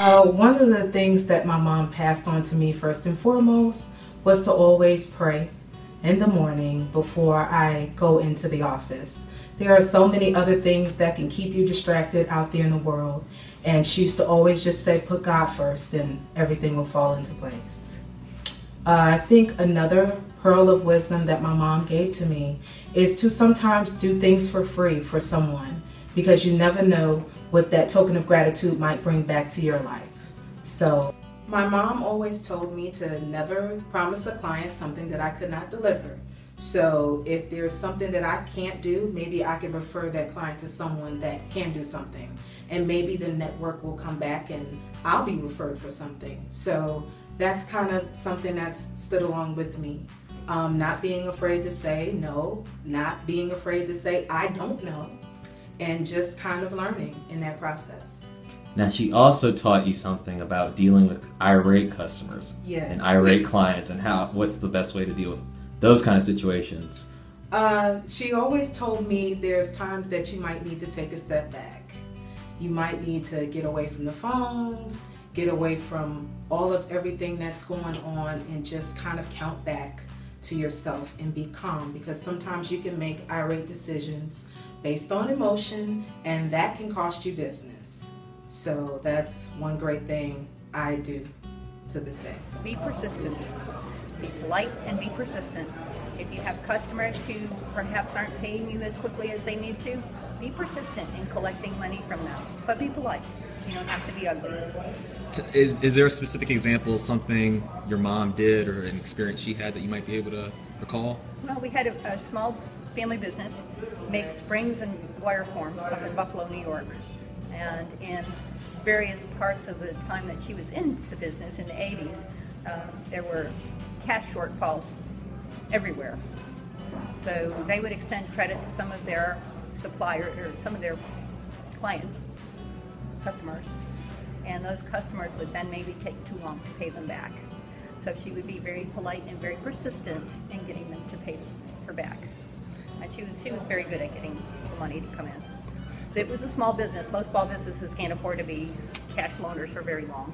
One of the things that my mom passed on to me first and foremost was to always pray in the morning before I go into the office. There are so many other things that can keep you distracted out there in the world, and she used to always just say, put God first and everything will fall into place. I think another pearl of wisdom that my mom gave to me is to sometimes do things for free for someone, because you never know what that token of gratitude might bring back to your life. So my mom always told me to never promise a client something that I could not deliver. So if there's something that I can't do, maybe I can refer that client to someone that can do something. And maybe the network will come back and I'll be referred for something. So that's kind of something that's stood along with me. Not being afraid to say no, not being afraid to say I don't know, and just kind of learning in that process. Now, she also taught you something about dealing with irate customers. Yes. And irate clients, and what's the best way to deal with those kind of situations. She always told me there's times that you might need to take a step back. You might need to get away from the phones, get away from all of everything that's going on, and just kind of count back to yourself and be calm, because sometimes you can make irate decisions based on emotion, and that can cost you business. So that's one great thing I do to this day. Be persistent. Be polite and be persistent. If you have customers who perhaps aren't paying you as quickly as they need to, be persistent in collecting money from them. But be polite. You don't have to be ugly. Is there a specific example, something your mom did or an experience she had that you might be able to recall? Well, we had a small family business, makes springs and wire forms up in Buffalo, New York. And in various parts of the time that she was in the business in the 80s, there were cash shortfalls everywhere. So they would extend credit to some of their suppliers or some of their clients, customers, and those customers would then maybe take too long to pay them back. So she would be very polite and very persistent in getting them to pay her back. And she was very good at getting the money to come in. So it was a small business. Most small businesses can't afford to be cash loaners for very long.